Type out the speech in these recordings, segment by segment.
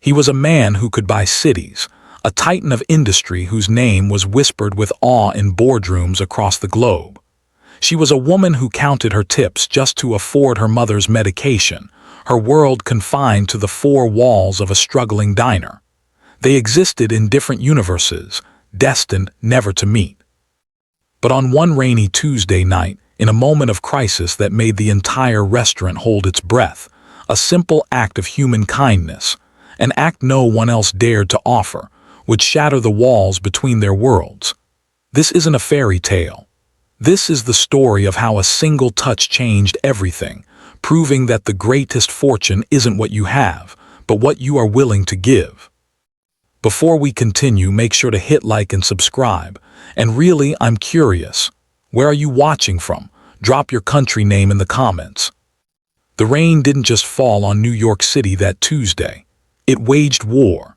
He was a man who could buy cities, a titan of industry whose name was whispered with awe in boardrooms across the globe. She was a woman who counted her tips just to afford her mother's medication, her world confined to the four walls of a struggling diner. They existed in different universes, destined never to meet. But on one rainy Tuesday night, in a moment of crisis that made the entire restaurant hold its breath, a simple act of human kindness, an act no one else dared to offer, would shatter the walls between their worlds. This isn't a fairy tale. This is the story of how a single touch changed everything, proving that the greatest fortune isn't what you have, but what you are willing to give. Before we continue, make sure to hit like and subscribe. And really, I'm curious, where are you watching from? Drop your country name in the comments. The rain didn't just fall on New York City that Tuesday. It waged war.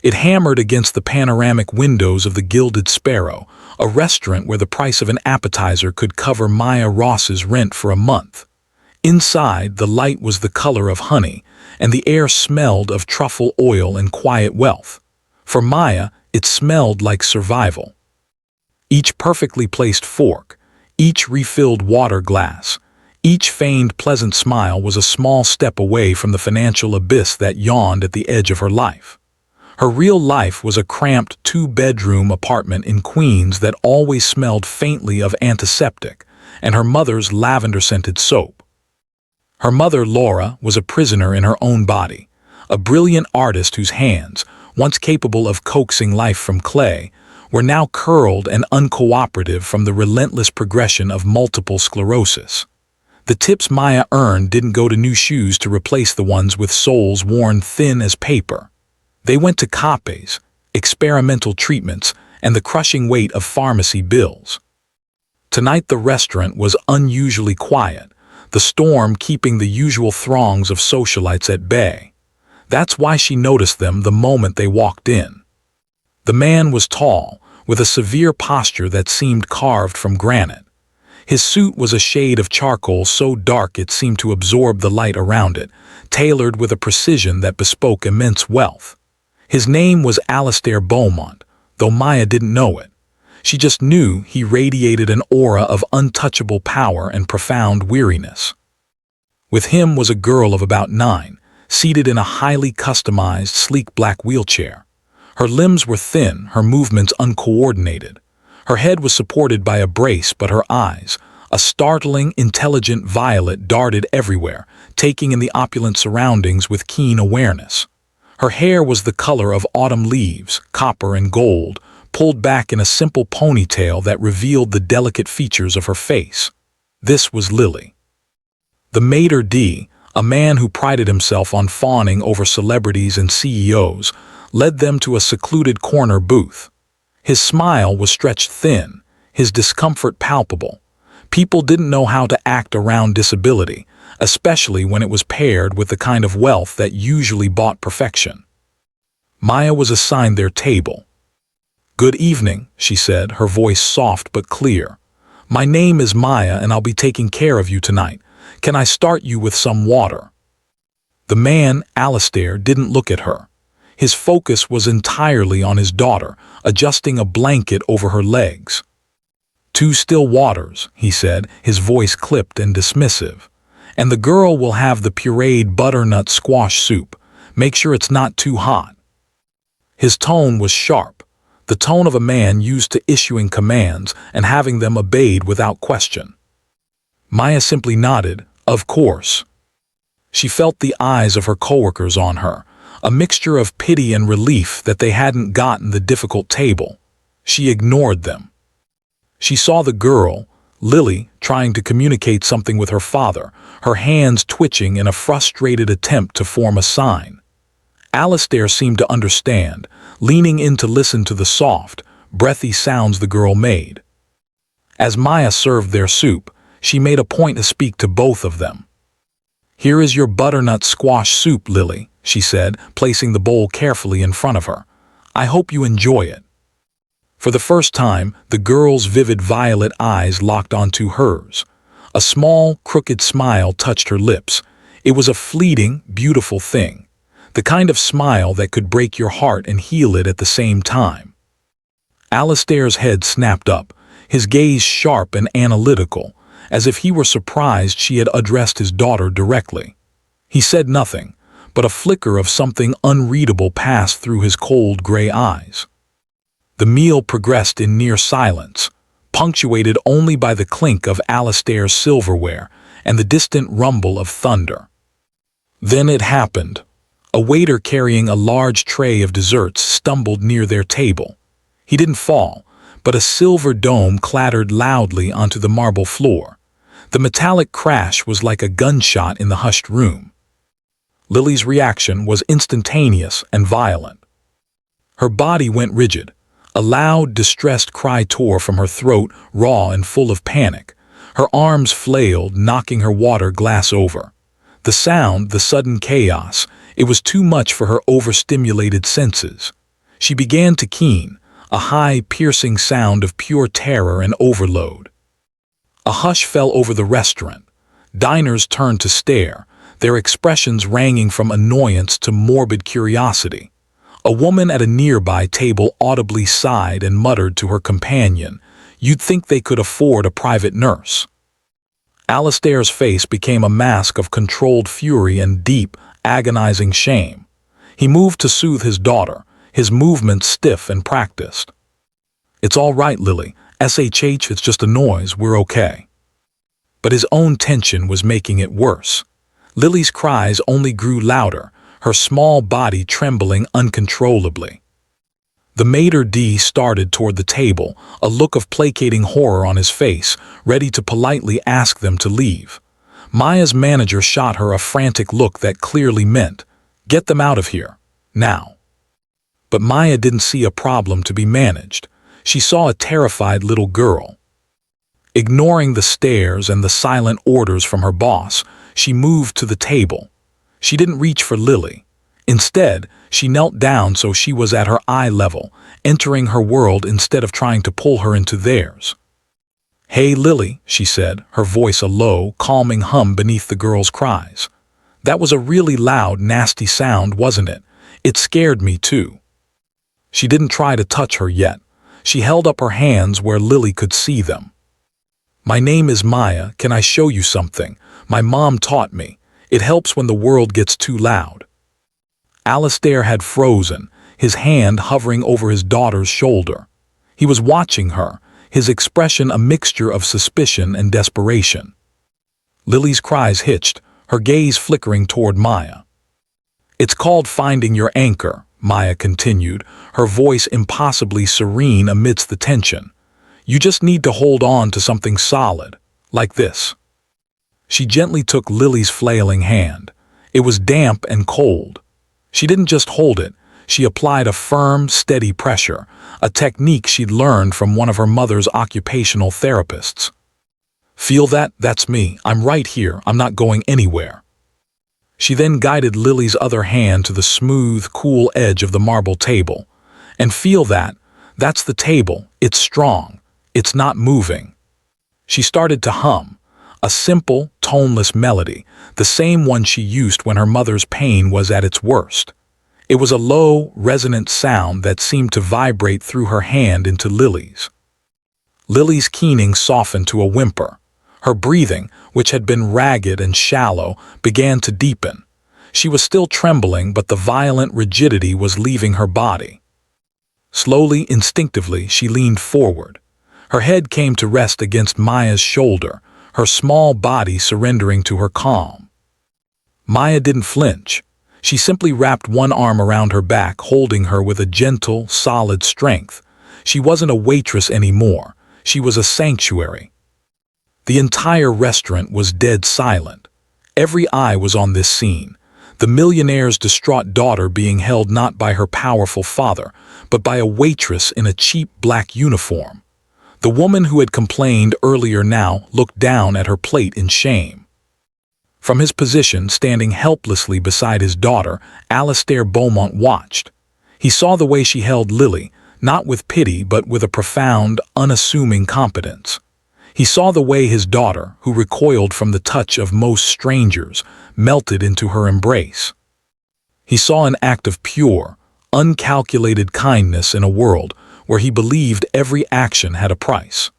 It hammered against the panoramic windows of the Gilded Sparrow, a restaurant where the price of an appetizer could cover Maya Ross's rent for a month. Inside, the light was the color of honey, and the air smelled of truffle oil and quiet wealth. For Maya, it smelled like survival. Each perfectly placed fork, each refilled water glass, each feigned pleasant smile was a small step away from the financial abyss that yawned at the edge of her life. Her real life was a cramped two-bedroom apartment in Queens that always smelled faintly of antiseptic and her mother's lavender-scented soap. Her mother, Laura, was a prisoner in her own body, a brilliant artist whose hands, once capable of coaxing life from clay, were now curled and uncooperative from the relentless progression of multiple sclerosis. The tips Maya earned didn't go to new shoes to replace the ones with soles worn thin as paper. They went to capes, experimental treatments, and the crushing weight of pharmacy bills. Tonight the restaurant was unusually quiet, the storm keeping the usual throngs of socialites at bay. That's why she noticed them the moment they walked in. The man was tall, with a severe posture that seemed carved from granite. His suit was a shade of charcoal so dark it seemed to absorb the light around it, tailored with a precision that bespoke immense wealth. His name was Alistair Beaumont, though Maya didn't know it. She just knew he radiated an aura of untouchable power and profound weariness. With him was a girl of about 9, seated in a highly customized, sleek black wheelchair. Her limbs were thin, her movements uncoordinated. Her head was supported by a brace, but her eyes, a startling, intelligent violet, darted everywhere, taking in the opulent surroundings with keen awareness. Her hair was the color of autumn leaves, copper and gold, pulled back in a simple ponytail that revealed the delicate features of her face. This was Lily. The maitre d', a man who prided himself on fawning over celebrities and CEOs, led them to a secluded corner booth. His smile was stretched thin, his discomfort palpable. People didn't know how to act around disability, especially when it was paired with the kind of wealth that usually bought perfection. Maya was assigned their table. "Good evening," she said, her voice soft but clear. "My name is Maya and I'll be taking care of you tonight. Can I start you with some water?" The man, Alistair, didn't look at her. His focus was entirely on his daughter, adjusting a blanket over her legs. "2 still waters," he said, his voice clipped and dismissive. "And the girl will have the pureed butternut squash soup. Make sure it's not too hot." His tone was sharp, the tone of a man used to issuing commands and having them obeyed without question. Maya simply nodded, "Of course." She felt the eyes of her coworkers on her, a mixture of pity and relief that they hadn't gotten the difficult table. She ignored them. She saw the girl, Lily, trying to communicate something with her father, her hands twitching in a frustrated attempt to form a sign. Alistair seemed to understand, leaning in to listen to the soft, breathy sounds the girl made. As Maya served their soup, she made a point to speak to both of them. "Here is your butternut squash soup, Lily," she said, placing the bowl carefully in front of her. "I hope you enjoy it." For the first time, the girl's vivid violet eyes locked onto hers. A small, crooked smile touched her lips. It was a fleeting, beautiful thing. the kind of smile that could break your heart and heal it at the same time. Alistair's head snapped up, his gaze sharp and analytical, as if he were surprised she had addressed his daughter directly. He said nothing, but a flicker of something unreadable passed through his cold gray eyes. The meal progressed in near silence, punctuated only by the clink of Alistair's silverware and the distant rumble of thunder. Then it happened. A waiter carrying a large tray of desserts stumbled near their table. He didn't fall, but a silver dome clattered loudly onto the marble floor. The metallic crash was like a gunshot in the hushed room. Lily's reaction was instantaneous and violent. Her body went rigid. A loud, distressed cry tore from her throat, raw and full of panic. Her arms flailed, knocking her water glass over. The sound, the sudden chaos, it was too much for her overstimulated senses. She began to keen, a high, piercing sound of pure terror and overload. A hush fell over the restaurant. Diners turned to stare, their expressions ranging from annoyance to morbid curiosity. A woman at a nearby table audibly sighed and muttered to her companion, "You'd think they could afford a private nurse." Alistair's face became a mask of controlled fury and deep, agonizing shame. He moved to soothe his daughter, his movements stiff and practiced. "It's all right, Lily. SHH, it's just a noise, we're okay." But his own tension was making it worse. Lily's cries only grew louder, her small body trembling uncontrollably. The maitre d' started toward the table, a look of placating horror on his face, ready to politely ask them to leave. Maya's manager shot her a frantic look that clearly meant, "Get them out of here, now." But Maya didn't see a problem to be managed. She saw a terrified little girl. Ignoring the stares and the silent orders from her boss, she moved to the table. She didn't reach for Lily. Instead, she knelt down so she was at her eye level, entering her world instead of trying to pull her into theirs. "Hey, Lily," she said, her voice a low, calming hum beneath the girl's cries. "That was a really loud, nasty sound, wasn't it? It scared me, too." She didn't try to touch her yet. She held up her hands where Lily could see them. "My name is Maya. Can I show you something? My mom taught me. It helps when the world gets too loud." Alistair had frozen, his hand hovering over his daughter's shoulder. He was watching her, his expression a mixture of suspicion and desperation. Lily's cries hitched, her gaze flickering toward Maya. "It's called finding your anchor," Maya continued, her voice impossibly serene amidst the tension. "You just need to hold on to something solid, like this." She gently took Lily's flailing hand. It was damp and cold. She didn't just hold it, she applied a firm, steady pressure, a technique she'd learned from one of her mother's occupational therapists. "Feel that? That's me. I'm right here. I'm not going anywhere." She then guided Lily's other hand to the smooth, cool edge of the marble table. "And feel that? That's the table. It's strong. It's not moving." She started to hum, a simple, toneless melody, the same one she used when her mother's pain was at its worst. It was a low, resonant sound that seemed to vibrate through her hand into Lily's. Lily's keening softened to a whimper. Her breathing, which had been ragged and shallow, began to deepen. She was still trembling, but the violent rigidity was leaving her body. Slowly, instinctively, she leaned forward. Her head came to rest against Maya's shoulder, her small body surrendering to her calm. Maya didn't flinch. She simply wrapped one arm around her back, holding her with a gentle, solid strength. She wasn't a waitress anymore. She was a sanctuary. The entire restaurant was dead silent. Every eye was on this scene. The millionaire's distraught daughter being held not by her powerful father, but by a waitress in a cheap black uniform. The woman who had complained earlier now looked down at her plate in shame. From his position, standing helplessly beside his daughter, Alistair Beaumont watched. He saw the way she held Lily, not with pity but with a profound, unassuming competence. He saw the way his daughter, who recoiled from the touch of most strangers, melted into her embrace. He saw an act of pure, uncalculated kindness in a world where he believed every action had a price.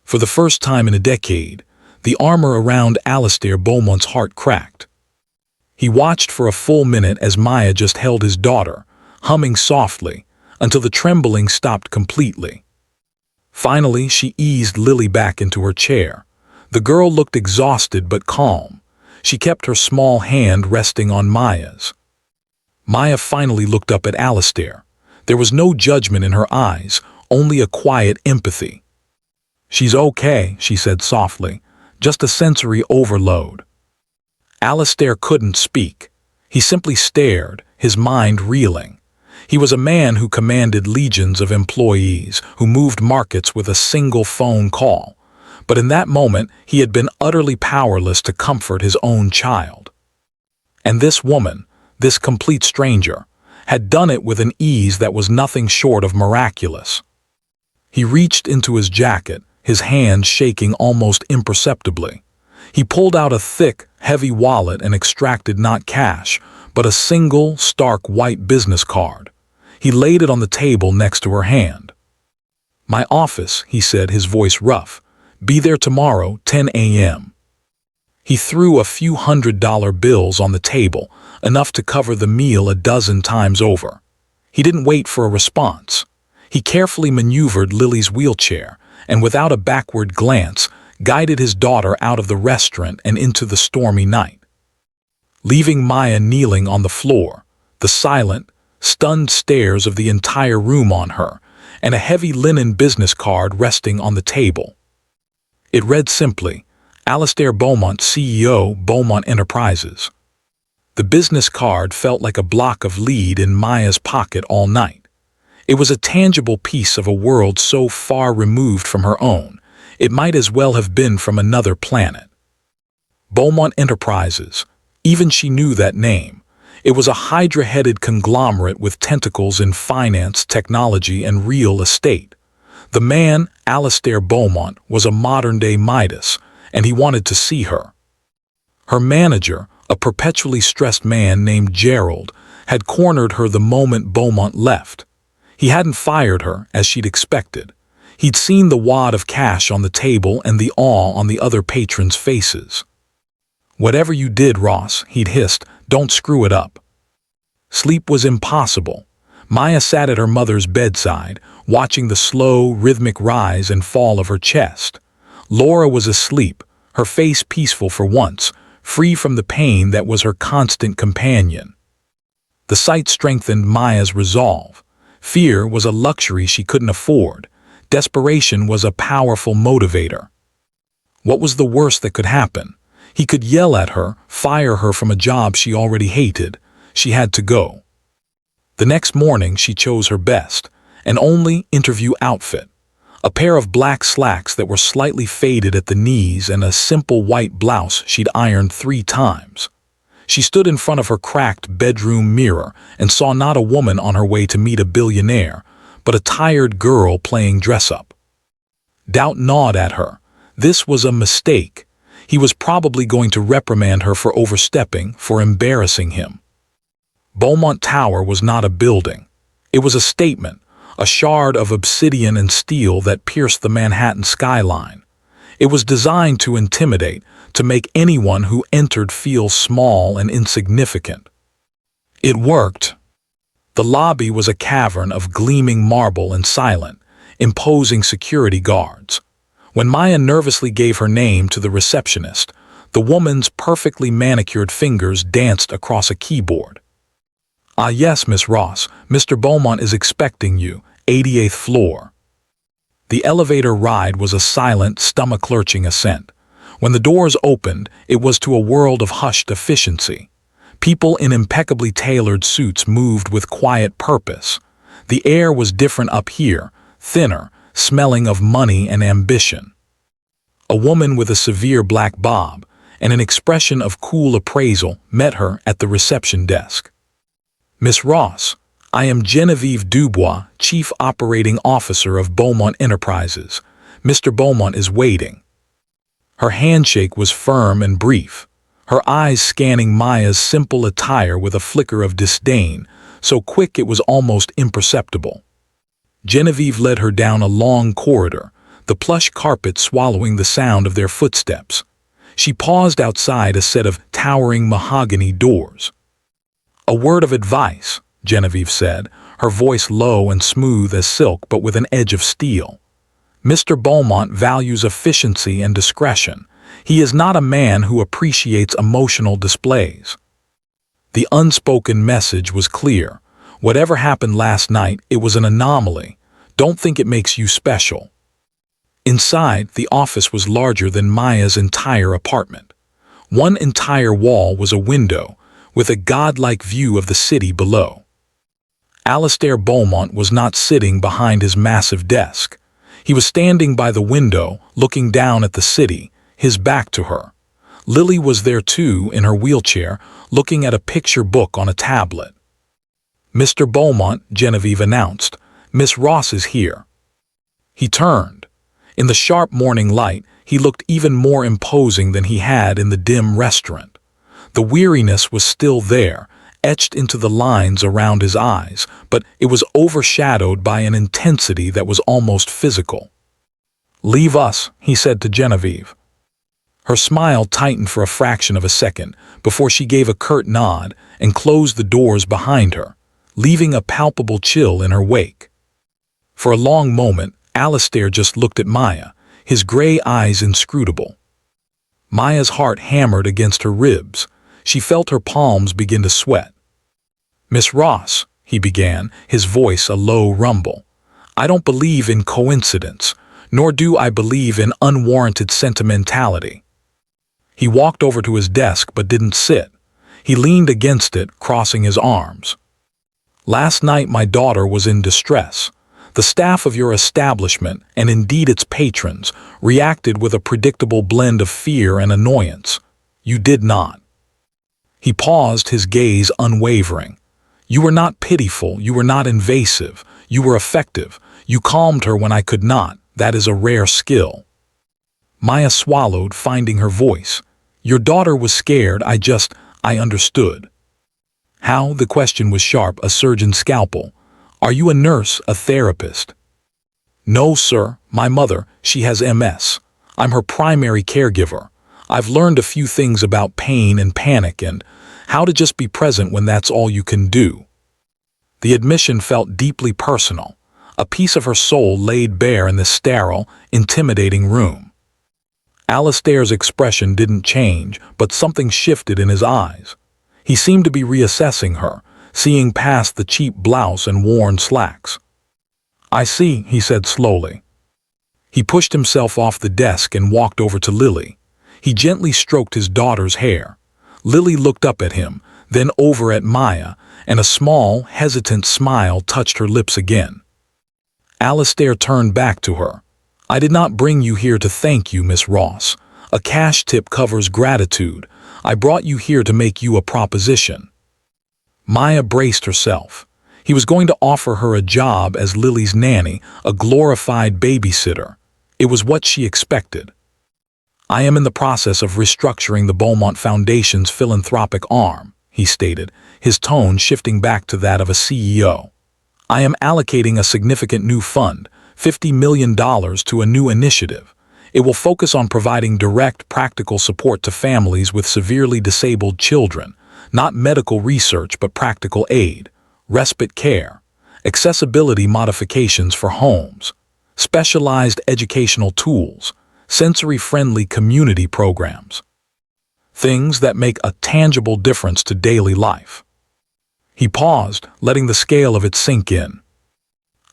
For the first time in a decade, the armor around Alastair Beaumont's heart cracked. He watched for a full minute as Maya just held his daughter, humming softly, until the trembling stopped completely. Finally, she eased Lily back into her chair. The girl looked exhausted but calm. She kept her small hand resting on Maya's. Maya finally looked up at Alastair. There was no judgment in her eyes, only a quiet empathy. "She's okay," she said softly, "just a sensory overload." Alastair couldn't speak. He simply stared, his mind reeling. He was a man who commanded legions of employees, who moved markets with a single phone call. But in that moment, he had been utterly powerless to comfort his own child. And this woman, this complete stranger, had done it with an ease that was nothing short of miraculous. He reached into his jacket, his hands shaking almost imperceptibly. He pulled out a thick, heavy wallet and extracted not cash, but a single, stark white business card. He laid it on the table next to her hand. "My office," he said, his voice rough. "Be there tomorrow, 10 a.m. He threw a few $100 bills on the table, enough to cover the meal a dozen times over. He didn't wait for a response. He carefully maneuvered Lily's wheelchair, and without a backward glance, guided his daughter out of the restaurant and into the stormy night. Leaving Maya kneeling on the floor, the silent, stunned stares of the entire room on her, and a heavy linen business card resting on the table. It read simply, "Alastair Beaumont, CEO, Beaumont Enterprises." The business card felt like a block of lead in Maya's pocket all night. It was a tangible piece of a world so far removed from her own, it might as well have been from another planet. Beaumont Enterprises, even she knew that name. It was a hydra-headed conglomerate with tentacles in finance, technology, and real estate. The man, Alastair Beaumont, was a modern-day Midas, and he wanted to see her. Her manager, a perpetually stressed man named Gerald, had cornered her the moment Beaumont left. He hadn't fired her, as she'd expected. He'd seen the wad of cash on the table and the awe on the other patrons' faces. "Whatever you did, Ross," he'd hissed, "don't screw it up." Sleep was impossible. Maya sat at her mother's bedside, watching the slow, rhythmic rise and fall of her chest. Laura was asleep, her face peaceful for once, free from the pain that was her constant companion. The sight strengthened Maya's resolve. Fear was a luxury she couldn't afford. Desperation was a powerful motivator. What was the worst that could happen? He could yell at her, fire her from a job she already hated. She had to go. The next morning she chose her best, an only interview outfit. A pair of black slacks that were slightly faded at the knees and a simple white blouse she'd ironed 3 times. She stood in front of her cracked bedroom mirror and saw not a woman on her way to meet a billionaire, but a tired girl playing dress-up. Doubt gnawed at her. This was a mistake. He was probably going to reprimand her for overstepping, for embarrassing him. Beaumont Tower was not a building. It was a statement, a shard of obsidian and steel that pierced the Manhattan skyline. It was designed to intimidate, to make anyone who entered feel small and insignificant. It worked. The lobby was a cavern of gleaming marble and silent, imposing security guards. When Maya nervously gave her name to the receptionist, the woman's perfectly manicured fingers danced across a keyboard. "Ah yes, Miss Ross, Mr. Beaumont is expecting you, 88th floor." The elevator ride was a silent, stomach-lurching ascent. When the doors opened, it was to a world of hushed efficiency. People in impeccably tailored suits moved with quiet purpose. The air was different up here, thinner, smelling of money and ambition. A woman with a severe black bob and an expression of cool appraisal met her at the reception desk. "Miss Ross, I am Genevieve Dubois, Chief Operating Officer of Beaumont Enterprises. Mr. Beaumont is waiting." Her handshake was firm and brief. her eyes scanning Maya's simple attire with a flicker of disdain, so quick it was almost imperceptible. Genevieve led her down a long corridor, the plush carpet swallowing the sound of their footsteps. She paused outside a set of towering mahogany doors. "A word of advice," Genevieve said, her voice low and smooth as silk but with an edge of steel. "Mr. Beaumont values efficiency and discretion. He is not a man who appreciates emotional displays." The unspoken message was clear. Whatever happened last night, it was an anomaly. Don't think it makes you special. Inside, the office was larger than Maya's entire apartment. One entire wall was a window, with a godlike view of the city below. Alastair Beaumont was not sitting behind his massive desk. He was standing by the window, looking down at the city, his back to her. Lily was there too, in her wheelchair, looking at a picture book on a tablet. "Mr. Beaumont," Genevieve announced, "Miss Ross is here." He turned. In the sharp morning light, he looked even more imposing than he had in the dim restaurant. The weariness was still there, etched into the lines around his eyes, but it was overshadowed by an intensity that was almost physical. "Leave us," he said to Genevieve. Her smile tightened for a fraction of a second before she gave a curt nod and closed the doors behind her, leaving a palpable chill in her wake. For a long moment, Alastair just looked at Maya, his gray eyes inscrutable. Maya's heart hammered against her ribs. She felt her palms begin to sweat. "Miss Ross," he began, his voice a low rumble, "I don't believe in coincidence, nor do I believe in unwarranted sentimentality." He walked over to his desk but didn't sit. He leaned against it, crossing his arms. "Last night my daughter was in distress. The staff of your establishment, and indeed its patrons, reacted with a predictable blend of fear and annoyance. You did not." He paused, his gaze unwavering. "You were not pitiful, you were not invasive, you were effective. You calmed her when I could not. That is a rare skill." Maya swallowed, finding her voice. "Your daughter was scared, I understood." "How?" The question was sharp, a surgeon's scalpel. "Are you a nurse, a therapist?" "No, sir. My mother, she has MS. I'm her primary caregiver. I've learned a few things about pain and panic and how to just be present when that's all you can do." The admission felt deeply personal, a piece of her soul laid bare in this sterile, intimidating room. Alastair's expression didn't change, but something shifted in his eyes. He seemed to be reassessing her, seeing past the cheap blouse and worn slacks. "I see," he said slowly. He pushed himself off the desk and walked over to Lily. He gently stroked his daughter's hair. Lily looked up at him, then over at Maya, and a small, hesitant smile touched her lips again. Alastair turned back to her. "I did not bring you here to thank you, Miss Ross. A cash tip covers gratitude. I brought you here to make you a proposition." Maya braced herself. He was going to offer her a job as Lily's nanny, a glorified babysitter. It was what she expected. "I am in the process of restructuring the Beaumont Foundation's philanthropic arm," he stated, his tone shifting back to that of a CEO. "I am allocating a significant new fund, $50 million, to a new initiative. It will focus on providing direct, practical support to families with severely disabled children, not medical research but practical aid, respite care, accessibility modifications for homes, specialized educational tools, sensory-friendly community programs. Things that make a tangible difference to daily life." He paused, letting the scale of it sink in.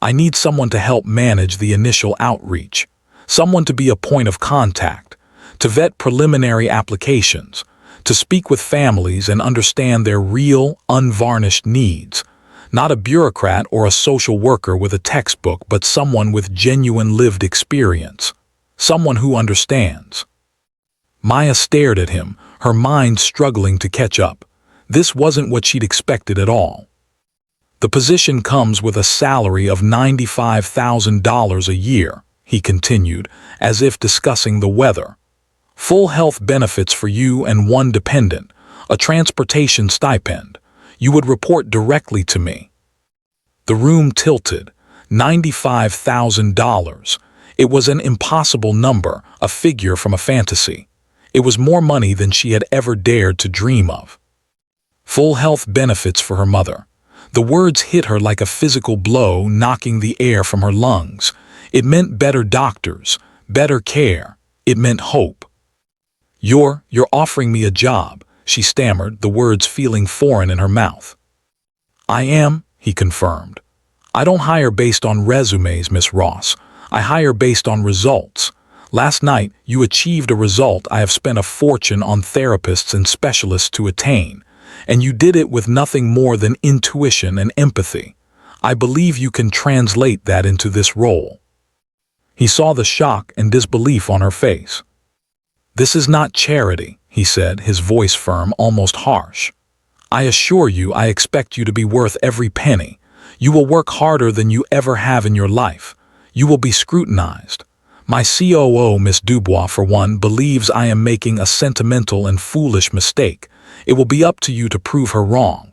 "I need someone to help manage the initial outreach, someone to be a point of contact, to vet preliminary applications, to speak with families and understand their real, unvarnished needs. Not a bureaucrat or a social worker with a textbook, but someone with genuine lived experience. Someone who understands." Maya stared at him, her mind struggling to catch up. This wasn't what she'd expected at all. "The position comes with a salary of $95,000 a year," he continued, as if discussing the weather. Full health benefits for you and one dependent, a transportation stipend. You would report directly to me. The room tilted. $95,000. It was an impossible number, a figure from a fantasy. It was more money than she had ever dared to dream of. Full health benefits for her mother. The words hit her like a physical blow, knocking the air from her lungs. It meant better doctors, better care. It meant hope. You're offering me a job, she stammered, the words feeling foreign in her mouth. I am, he confirmed. I don't hire based on resumes, Miss Ross. I hire based on results. Last night, you achieved a result I have spent a fortune on therapists and specialists to attain, and you did it with nothing more than intuition and empathy. I believe you can translate that into this role. He saw the shock and disbelief on her face. This is not charity, he said, his voice firm, almost harsh. I assure you I expect you to be worth every penny. You will work harder than you ever have in your life. You will be scrutinized. My COO, Miss Dubois, for one, believes I am making a sentimental and foolish mistake. It will be up to you to prove her wrong.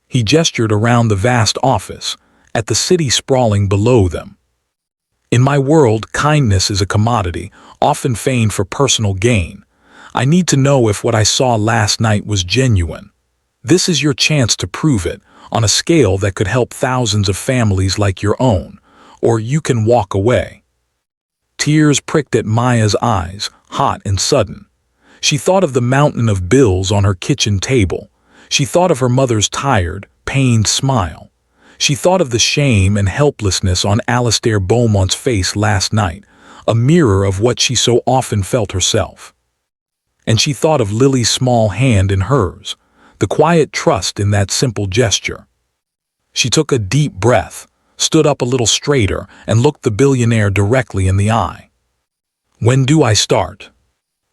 He gestured around the vast office, at the city sprawling below them. In my world, kindness is a commodity, often feigned for personal gain. I need to know if what I saw last night was genuine. This is your chance to prove it, on a scale that could help thousands of families like your own, or you can walk away. Tears pricked at Maya's eyes, hot and sudden. She thought of the mountain of bills on her kitchen table. She thought of her mother's tired, pained smile. She thought of the shame and helplessness on Alastair Beaumont's face last night, a mirror of what she so often felt herself. And she thought of Lily's small hand in hers, the quiet trust in that simple gesture. She took a deep breath, stood up a little straighter, and looked the billionaire directly in the eye. When do I start?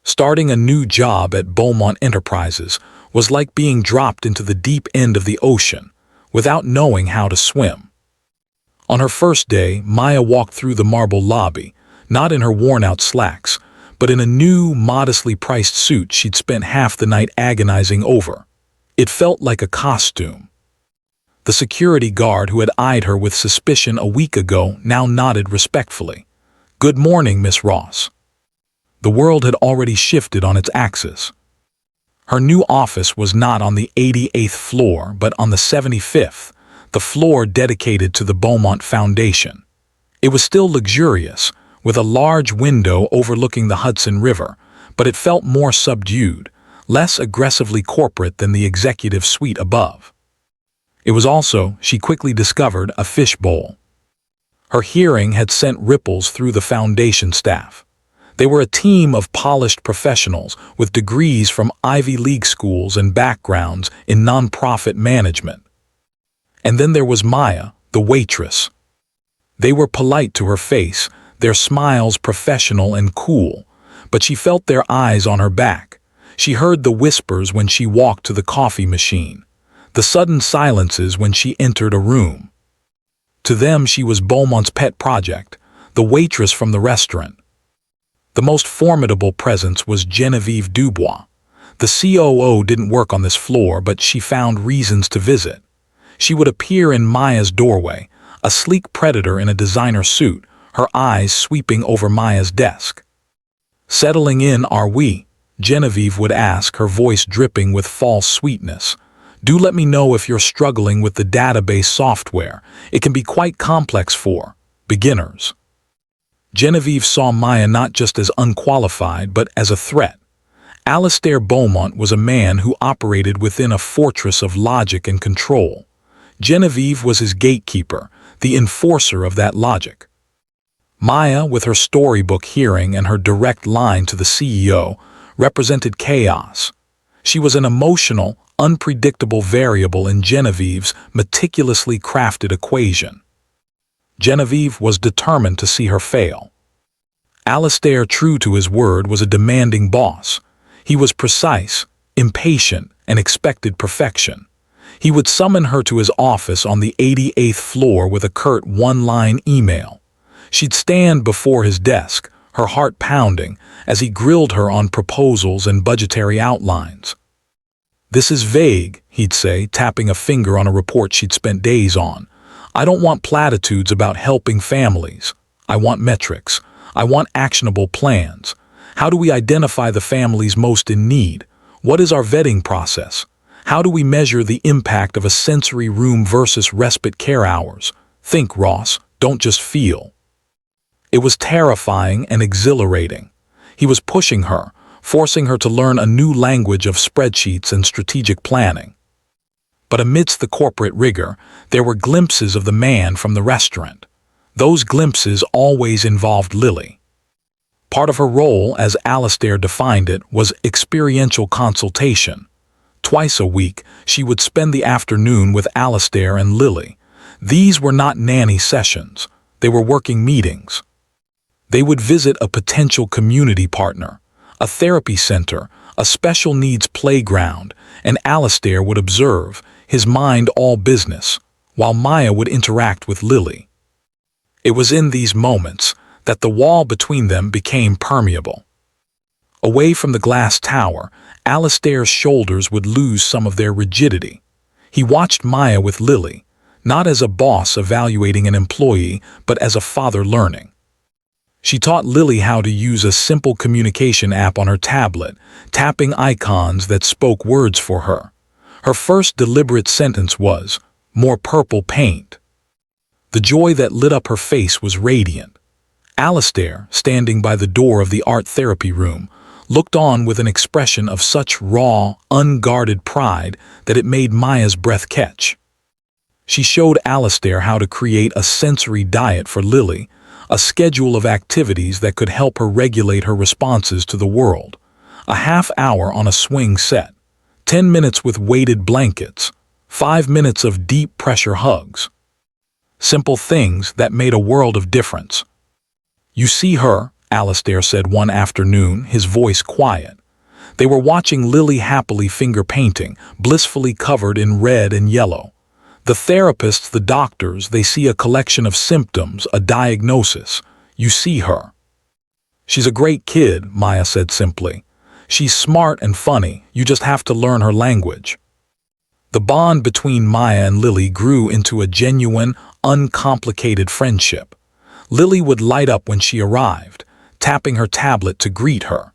Starting a new job at Beaumont Enterprises was like being dropped into the deep end of the ocean, without knowing how to swim. On her first day, Maya walked through the marble lobby, not in her worn-out slacks, but in a new, modestly priced suit she'd spent half the night agonizing over. It felt like a costume. The security guard who had eyed her with suspicion a week ago now nodded respectfully. Good morning, Miss Ross. The world had already shifted on its axis. Her new office was not on the 88th floor, but on the 75th, the floor dedicated to the Beaumont Foundation. It was still luxurious, with a large window overlooking the Hudson River, but it felt more subdued, less aggressively corporate than the executive suite above. It was also, she quickly discovered, a fishbowl. Her hearing had sent ripples through the foundation staff. They were a team of polished professionals with degrees from Ivy League schools and backgrounds in nonprofit management. And then there was Maya, the waitress. They were polite to her face, their smiles professional and cool, but she felt their eyes on her back. She heard the whispers when she walked to the coffee machine, the sudden silences when she entered a room. To them she was Beaumont's pet project, the waitress from the restaurant. The most formidable presence was Genevieve Dubois. The COO didn't work on this floor, but she found reasons to visit. She would appear in Maya's doorway, a sleek predator in a designer suit, her eyes sweeping over Maya's desk. Settling in, are we? Genevieve would ask, her voice dripping with false sweetness. Do let me know if you're struggling with the database software. It can be quite complex for beginners. Genevieve saw Maya not just as unqualified, but as a threat. Alastair Beaumont was a man who operated within a fortress of logic and control. Genevieve was his gatekeeper, the enforcer of that logic. Maya, with her storybook hearing and her direct line to the CEO, represented chaos. She was an emotional, unpredictable variable in Genevieve's meticulously crafted equation. Genevieve was determined to see her fail. Alastair, true to his word, was a demanding boss. He was precise, impatient, and expected perfection. He would summon her to his office on the 88th floor with a curt one-line email. She'd stand before his desk, her heart pounding, as he grilled her on proposals and budgetary outlines. "This is vague," he'd say, tapping a finger on a report she'd spent days on. "I don't want platitudes about helping families. I want metrics. I want actionable plans. How do we identify the families most in need? What is our vetting process? How do we measure the impact of a sensory room versus respite care hours? Think, Ross, don't just feel." It was terrifying and exhilarating. He was pushing her, forcing her to learn a new language of spreadsheets and strategic planning. But amidst the corporate rigor, there were glimpses of the man from the restaurant. Those glimpses always involved Lily. Part of her role, as Alastair defined it, was experiential consultation. Twice a week, she would spend the afternoon with Alastair and Lily. These were not nanny sessions. They were working meetings. They would visit a potential community partner, a therapy center, a special needs playground, and Alastair would observe, his mind all business, while Maya would interact with Lily. It was in these moments that the wall between them became permeable. Away from the glass tower, Alastair's shoulders would lose some of their rigidity. He watched Maya with Lily, not as a boss evaluating an employee, but as a father learning. She taught Lily how to use a simple communication app on her tablet, tapping icons that spoke words for her. Her first deliberate sentence was, "More purple paint." The joy that lit up her face was radiant. Alastair, standing by the door of the art therapy room, looked on with an expression of such raw, unguarded pride that it made Maya's breath catch. She showed Alastair how to create a sensory diet for Lily, a schedule of activities that could help her regulate her responses to the world. A half hour on a swing set, 10 minutes with weighted blankets, 5 minutes of deep pressure hugs. Simple things that made a world of difference. "You see her," Alastair said one afternoon, his voice quiet. They were watching Lily happily finger painting, blissfully covered in red and yellow. The therapists, the doctors, they see a collection of symptoms, a diagnosis. "You see her." "She's a great kid," Maya said simply. "She's smart and funny, you just have to learn her language." The bond between Maya and Lily grew into a genuine, uncomplicated friendship. Lily would light up when she arrived, tapping her tablet to greet her.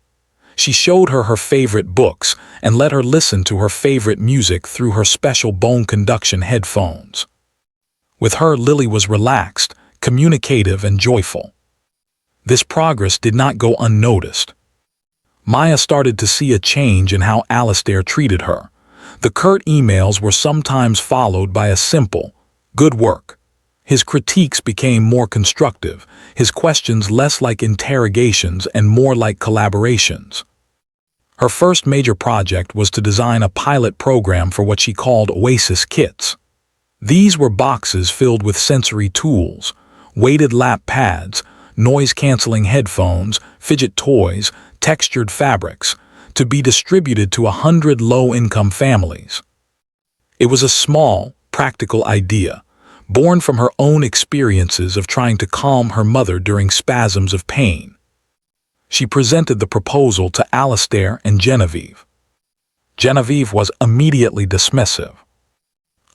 She showed her her favorite books and let her listen to her favorite music through her special bone conduction headphones. With her, Lily was relaxed, communicative, and joyful. This progress did not go unnoticed. Maya started to see a change in how Alastair treated her. The curt emails were sometimes followed by a simple, "Good work." His critiques became more constructive, his questions less like interrogations and more like collaborations. Her first major project was to design a pilot program for what she called Oasis kits. These were boxes filled with sensory tools, weighted lap pads, noise-canceling headphones, fidget toys, textured fabrics, to be distributed to 100 low-income families. It was a small, practical idea, born from her own experiences of trying to calm her mother during spasms of pain. She presented the proposal to Alastair and Genevieve. Genevieve was immediately dismissive.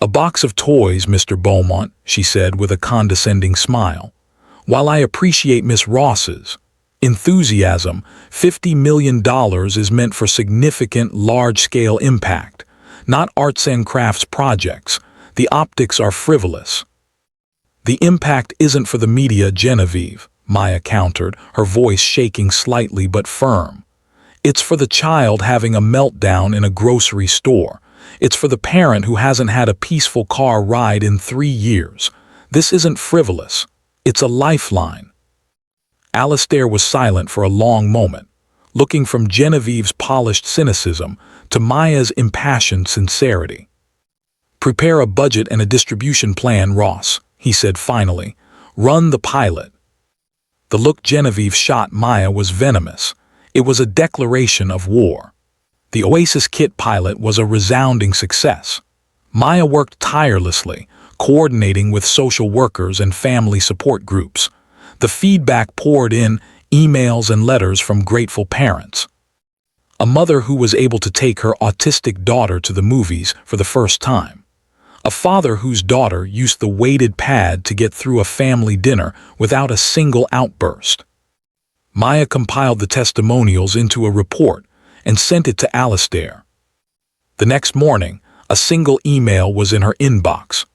"A box of toys, Mr. Beaumont," she said with a condescending smile. "While I appreciate Miss Ross's enthusiasm, $50 million is meant for significant, large-scale impact, not arts and crafts projects. The optics are frivolous." "The impact isn't for the media, Genevieve," Maya countered, her voice shaking slightly but firm. "It's for the child having a meltdown in a grocery store. It's for the parent who hasn't had a peaceful car ride in 3 years. This isn't frivolous. It's a lifeline." Alastair was silent for a long moment, looking from Genevieve's polished cynicism to Maya's impassioned sincerity. "Prepare a budget and a distribution plan, Ross," he said finally. "Run the pilot." The look Genevieve shot Maya was venomous. It was a declaration of war. The Oasis Kit pilot was a resounding success. Maya worked tirelessly, coordinating with social workers and family support groups. The feedback poured in, emails and letters from grateful parents. A mother who was able to take her autistic daughter to the movies for the first time. A father whose daughter used the weighted pad to get through a family dinner without a single outburst. Maya compiled the testimonials into a report and sent it to Alastair. The next morning, a single email was in her inbox.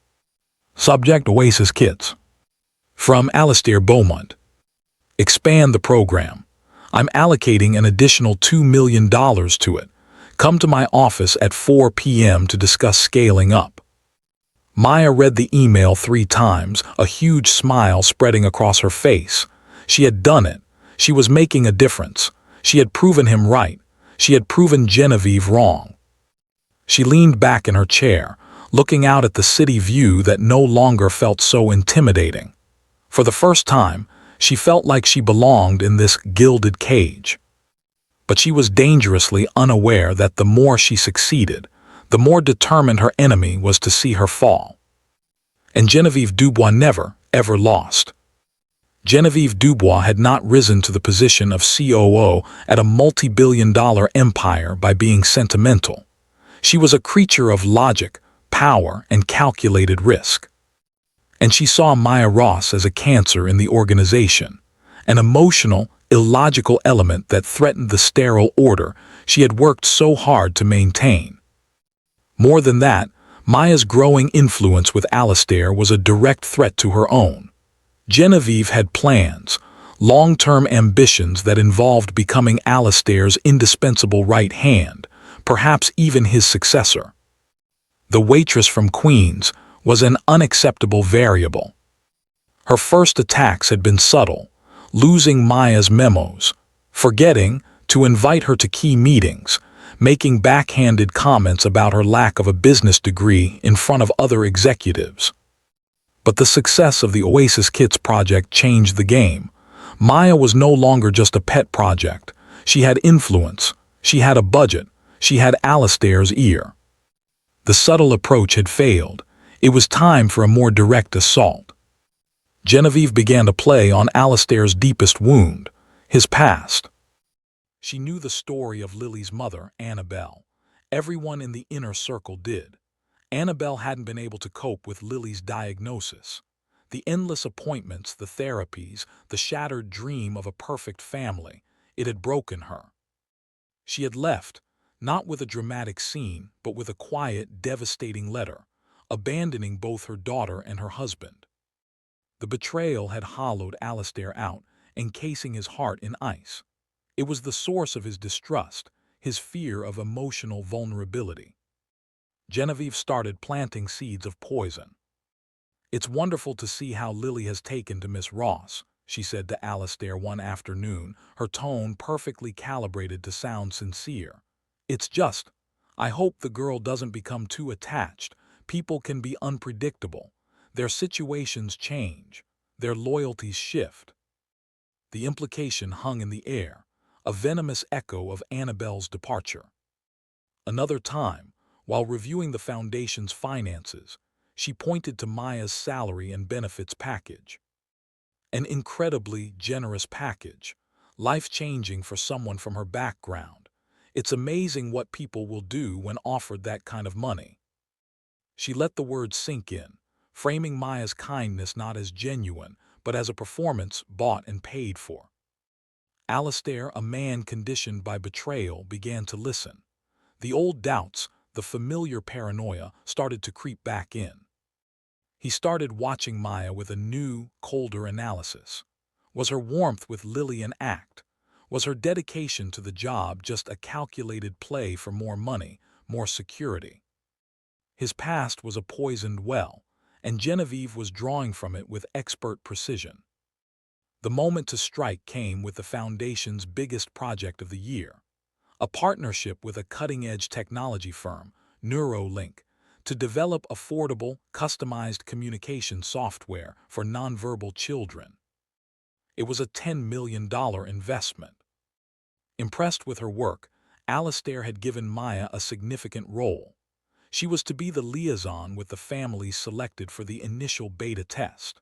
Subject: Oasis Kids. From Alastair Beaumont. Expand the program. I'm allocating an additional $2 million to it. Come to my office at 4 p.m. to discuss scaling up. Maya read the email 3 times, a huge smile spreading across her face. She had done it. She was making a difference. She had proven him right. She had proven Genevieve wrong. She leaned back in her chair, looking out at the city view that no longer felt so intimidating. For the first time, she felt like she belonged in this gilded cage. But she was dangerously unaware that the more she succeeded, the more determined her enemy was to see her fall. And Genevieve Dubois never, ever lost. Genevieve Dubois had not risen to the position of COO at a multi-billion-dollar empire by being sentimental. She was a creature of logic, power, and calculated risk. And she saw Maya Ross as a cancer in the organization, an emotional, illogical element that threatened the sterile order she had worked so hard to maintain. More than that, Maya's growing influence with Alastair was a direct threat to her own. Genevieve had plans, long-term ambitions that involved becoming Alastair's indispensable right hand, perhaps even his successor. The waitress from Queens was an unacceptable variable. Her first attacks had been subtle, losing Maya's memos, forgetting to invite her to key meetings, making backhanded comments about her lack of a business degree in front of other executives. But the success of the Oasis Kids project changed the game. Maya was no longer just a pet project. She had influence, she had a budget, she had Alastair's ear. The subtle approach had failed. It was time for a more direct assault. Genevieve began to play on Alastair's deepest wound, his past. She knew the story of Lily's mother, Annabelle. Everyone in the inner circle did. Annabelle hadn't been able to cope with Lily's diagnosis. The endless appointments, the therapies, the shattered dream of a perfect family, it had broken her. She had left, not with a dramatic scene, but with a quiet, devastating letter, abandoning both her daughter and her husband. The betrayal had hollowed Alastair out, encasing his heart in ice. It was the source of his distrust, his fear of emotional vulnerability. Genevieve started planting seeds of poison. "It's wonderful to see how Lily has taken to Miss Ross," she said to Alastair one afternoon, her tone perfectly calibrated to sound sincere. "It's just, I hope the girl doesn't become too attached. People can be unpredictable. Their situations change. Their loyalties shift." The implication hung in the air, a venomous echo of Annabelle's departure. Another time, while reviewing the foundation's finances, she pointed to Maya's salary and benefits package. An incredibly generous package, life-changing for someone from her background. It's amazing what people will do when offered that kind of money. She let the words sink in, framing Maya's kindness not as genuine, but as a performance bought and paid for. Alastair, a man conditioned by betrayal, began to listen. The old doubts, the familiar paranoia, started to creep back in. He started watching Maya with a new, colder analysis. Was her warmth with Lily an act? Was her dedication to the job just a calculated play for more money, more security? His past was a poisoned well, and Genevieve was drawing from it with expert precision. The moment to strike came with the Foundation's biggest project of the year, a partnership with a cutting-edge technology firm, Neuralink, to develop affordable, customized communication software for nonverbal children. It was a $10 million investment. Impressed with her work, Alastair had given Maya a significant role. She was to be the liaison with the families selected for the initial beta test.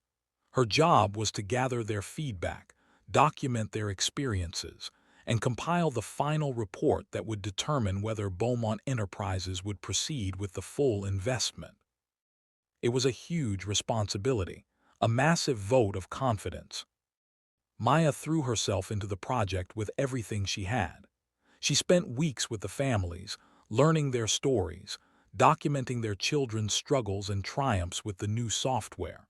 Her job was to gather their feedback, document their experiences, and compile the final report that would determine whether Beaumont Enterprises would proceed with the full investment. It was a huge responsibility, a massive vote of confidence. Maya threw herself into the project with everything she had. She spent weeks with the families, learning their stories, documenting their children's struggles and triumphs with the new software.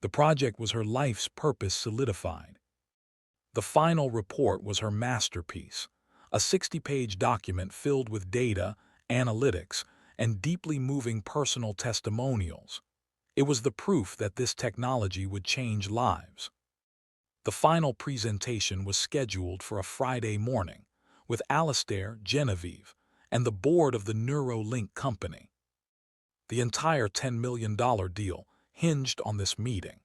The project was her life's purpose solidified. The final report was her masterpiece, a 60-page document filled with data, analytics, and deeply moving personal testimonials. It was the proof that this technology would change lives. The final presentation was scheduled for a Friday morning, with Alastair, Genevieve, and the board of the Neuralink company. The entire $10 million deal hinged on this meeting.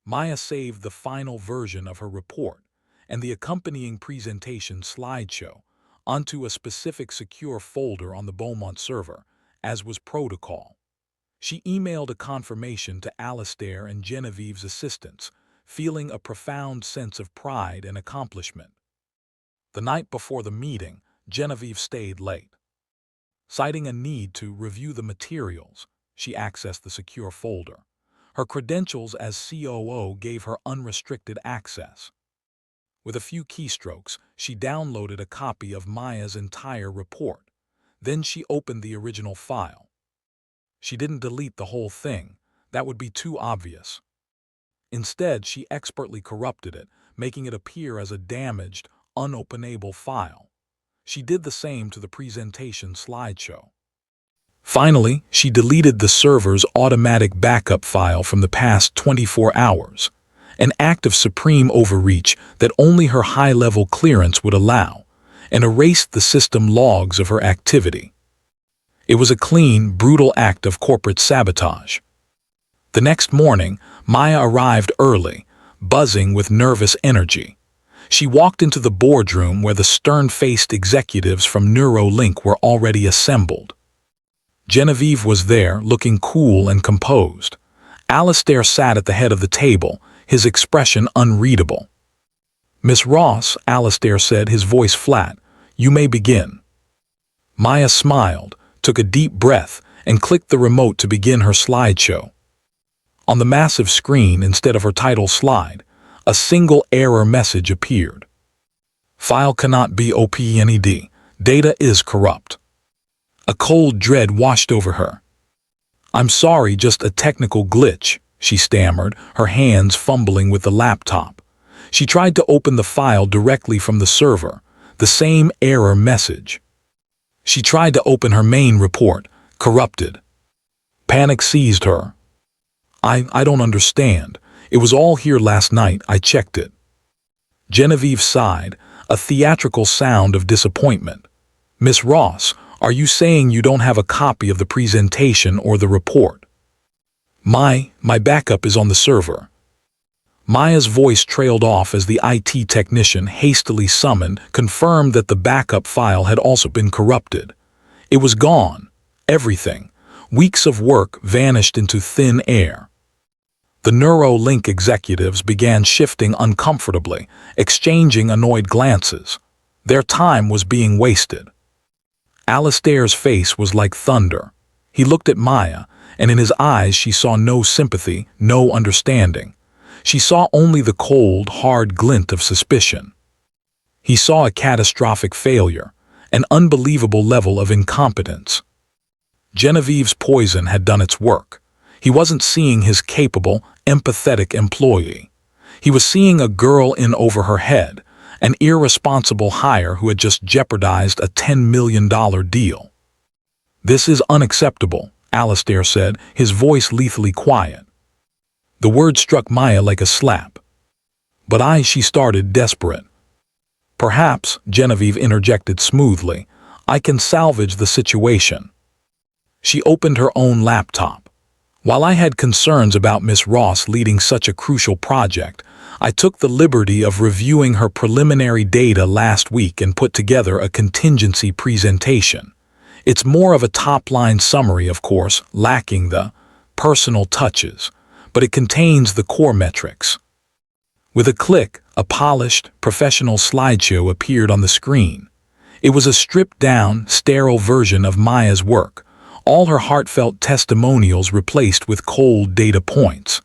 Maya saved the final version of her report and the accompanying presentation slideshow onto a specific secure folder on the Beaumont server, as was protocol. She emailed a confirmation to Alastair and Genevieve's assistants, feeling a profound sense of pride and accomplishment. The night before the meeting, Genevieve stayed late. Citing a need to review the materials, she accessed the secure folder. Her credentials as COO gave her unrestricted access. With a few keystrokes, she downloaded a copy of Maya's entire report. Then she opened the original file. She didn't delete the whole thing. That would be too obvious. Instead, she expertly corrupted it, making it appear as a damaged, unopenable file. She did the same to the presentation slideshow. Finally, she deleted the server's automatic backup file from the past 24 hours, an act of supreme overreach that only her high-level clearance would allow, and erased the system logs of her activity. It was a clean, brutal act of corporate sabotage. The next morning, Maya arrived early, buzzing with nervous energy. She walked into the boardroom where the stern-faced executives from Neuralink were already assembled. Genevieve was there, looking cool and composed. Alastair sat at the head of the table, his expression unreadable. "Miss Ross," Alastair said, his voice flat, "you may begin." Maya smiled, took a deep breath, and clicked the remote to begin her slideshow. On the massive screen, instead of her title slide, a single error message appeared. "File cannot be opened. Data is corrupt." A cold dread washed over her. "I'm sorry, just a technical glitch," she stammered, her hands fumbling with the laptop. She tried to open the file directly from the server, the same error message. She tried to open her main report, corrupted. Panic seized her. I don't understand. It was all here last night, I checked it." Genevieve sighed, a theatrical sound of disappointment. "Miss Ross, are you saying you don't have a copy of the presentation or the report?" My backup is on the server." Maya's voice trailed off as the IT technician, hastily summoned, confirmed that the backup file had also been corrupted. It was gone. Everything. Weeks of work vanished into thin air. The Neuralink executives began shifting uncomfortably, exchanging annoyed glances. Their time was being wasted. Alastair's face was like thunder. He looked at Maya, and in his eyes she saw no sympathy, no understanding. She saw only the cold, hard glint of suspicion. He saw a catastrophic failure, an unbelievable level of incompetence. Genevieve's poison had done its work. He wasn't seeing his capable, empathetic employee. He was seeing a girl in over her head, an irresponsible hire who had just jeopardized a $10 million deal. "This is unacceptable," Alastair said, his voice lethally quiet. The word struck Maya like a slap. "But she started, desperate." "Perhaps," Genevieve interjected smoothly, "I can salvage the situation." She opened her own laptop. "While I had concerns about Miss Ross leading such a crucial project, I took the liberty of reviewing her preliminary data last week and put together a contingency presentation. It's more of a top-line summary, of course, lacking the personal touches, but it contains the core metrics." With a click, a polished, professional slideshow appeared on the screen. It was a stripped-down, sterile version of Maya's work, all her heartfelt testimonials replaced with cold data points.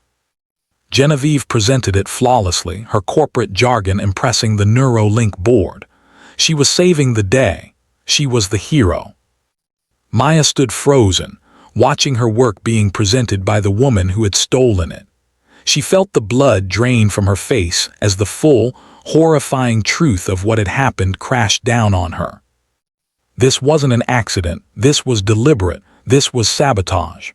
Genevieve presented it flawlessly, her corporate jargon impressing the Neuralink board. She was saving the day. She was the hero. Maya stood frozen, watching her work being presented by the woman who had stolen it. She felt the blood drain from her face as the full, horrifying truth of what had happened crashed down on her. This wasn't an accident, this was deliberate, this was sabotage.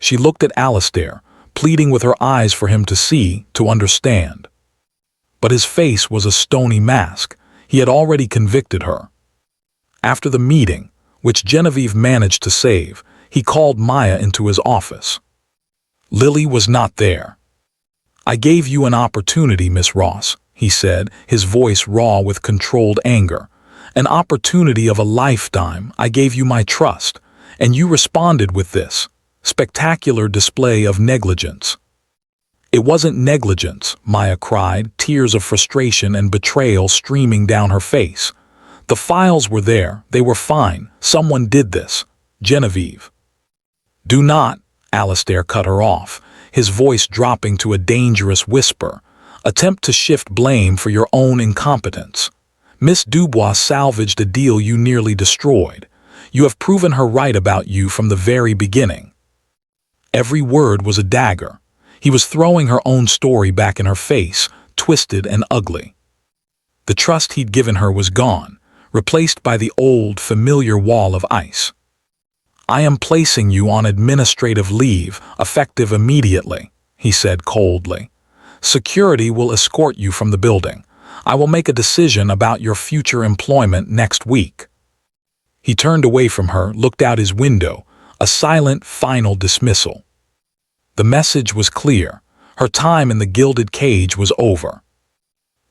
She looked at Alistair, pleading with her eyes for him to see, to understand. But his face was a stony mask. He had already convicted her. After the meeting, which Genevieve managed to save, he called Maya into his office. Lily was not there. "I gave you an opportunity, Miss Ross," he said, his voice raw with controlled anger. "An opportunity of a lifetime. I gave you my trust, and you responded with this spectacular display of negligence." "It wasn't negligence," Maya cried, tears of frustration and betrayal streaming down her face. "The files were there, they were fine. Someone did this. Genevieve." "Do not," Alistair cut her off, his voice dropping to a dangerous whisper, "attempt to shift blame for your own incompetence. Miss Dubois salvaged a deal you nearly destroyed. You have proven her right about you from the very beginning." Every word was a dagger. He was throwing her own story back in her face, twisted and ugly. The trust he'd given her was gone, replaced by the old, familiar wall of ice. "I am placing you on administrative leave, effective immediately," he said coldly. "Security will escort you from the building. I will make a decision about your future employment next week." He turned away from her, looked out his window, a silent, final dismissal. The message was clear. Her time in the gilded cage was over.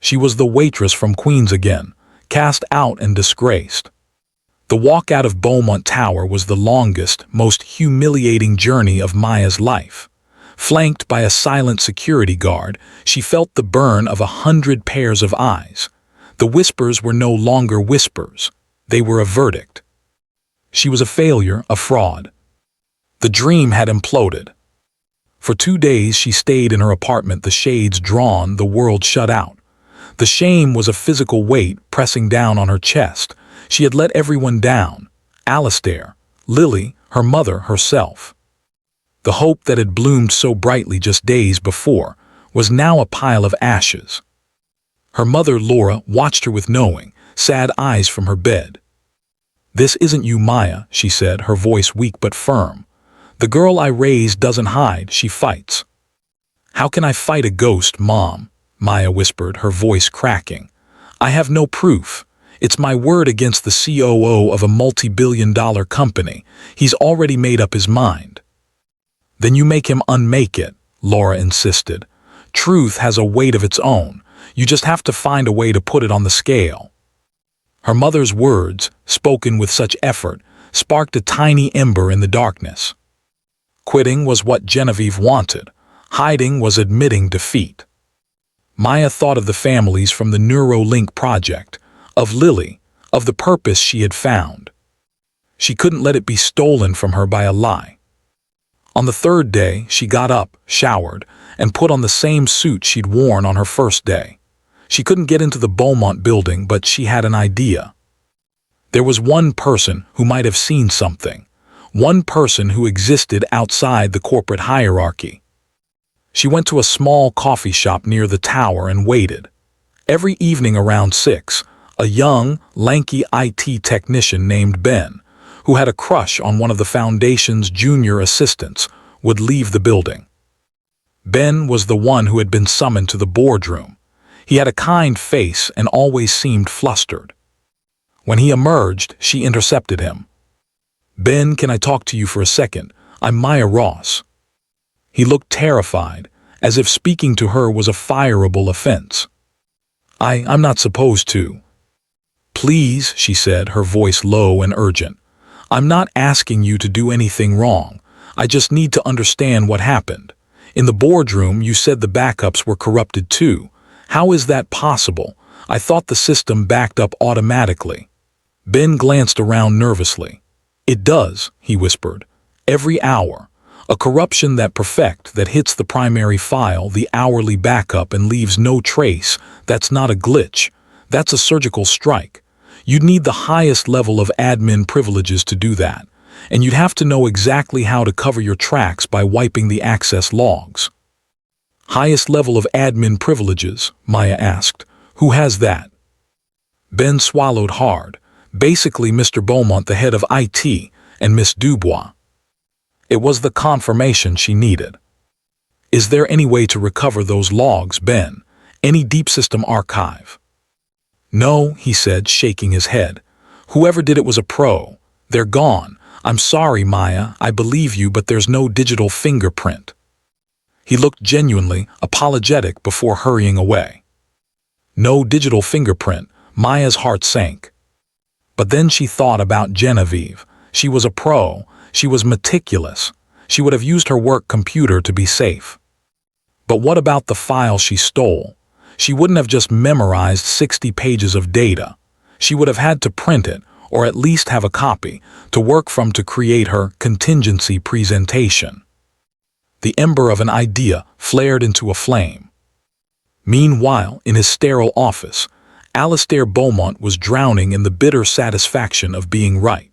She was the waitress from Queens again, cast out and disgraced. The walk out of Beaumont Tower was the longest, most humiliating journey of Maya's life. Flanked by a silent security guard, she felt the burn of 100 pairs of eyes. The whispers were no longer whispers. They were a verdict. She was a failure, a fraud. The dream had imploded. For 2 days she stayed in her apartment, the shades drawn, the world shut out. The shame was a physical weight pressing down on her chest. She had let everyone down. Alistair, Lily, her mother, herself. The hope that had bloomed so brightly just days before was now a pile of ashes. Her mother, Laura, watched her with knowing, sad eyes from her bed. "This isn't you, Maya," she said, her voice weak but firm. "The girl I raised doesn't hide, she fights." "How can I fight a ghost, Mom?" Maya whispered, her voice cracking. "I have no proof. It's my word against the COO of a multi-billion-dollar company. He's already made up his mind." "Then you make him unmake it," Laura insisted. "Truth has a weight of its own. You just have to find a way to put it on the scale." Her mother's words, spoken with such effort, sparked a tiny ember in the darkness. Quitting was what Genevieve wanted. Hiding was admitting defeat. Maya thought of the families from the Neuralink project, of Lily, of the purpose she had found. She couldn't let it be stolen from her by a lie. On the 3rd day, she got up, showered, and put on the same suit she'd worn on her first day. She couldn't get into the Beaumont building, but she had an idea. There was one person who might have seen something, one person who existed outside the corporate hierarchy. She went to a small coffee shop near the tower and waited. Every evening around 6, a young, lanky IT technician named Ben, who had a crush on one of the foundation's junior assistants, would leave the building. Ben was the one who had been summoned to the boardroom. He had a kind face and always seemed flustered. When he emerged, she intercepted him. "Ben, can I talk to you for a second? I'm Maya Ross." He looked terrified, as if speaking to her was a fireable offense. I'm not supposed to." "Please," she said, her voice low and urgent. "I'm not asking you to do anything wrong. I just need to understand what happened. In the boardroom, you said the backups were corrupted too. How is that possible? I thought the system backed up automatically." Ben glanced around nervously. "It does," he whispered. "Every hour. A corruption that hits the primary file, the hourly backup, and leaves no trace. That's not a glitch. That's a surgical strike. You'd need the highest level of admin privileges to do that, and you'd have to know exactly how to cover your tracks by wiping the access logs." "Highest level of admin privileges?" Maya asked. "Who has that?" Ben swallowed hard. "Basically Mr. Beaumont, the head of IT, and Miss Dubois." It was the confirmation she needed. "Is there any way to recover those logs, Ben? Any deep system archive?" "No," he said, shaking his head. "Whoever did it was a pro. They're gone. I'm sorry, Maya, I believe you, but there's no digital fingerprint." He looked genuinely apologetic before hurrying away. No digital fingerprint. Maya's heart sank. But then she thought about Genevieve. She was a pro. She was meticulous. She would have used her work computer to be safe. But what about the file she stole? She wouldn't have just memorized 60 pages of data. She would have had to print it, or at least have a copy, to work from to create her contingency presentation. The ember of an idea flared into a flame. Meanwhile, in his sterile office, Alistair Beaumont was drowning in the bitter satisfaction of being right.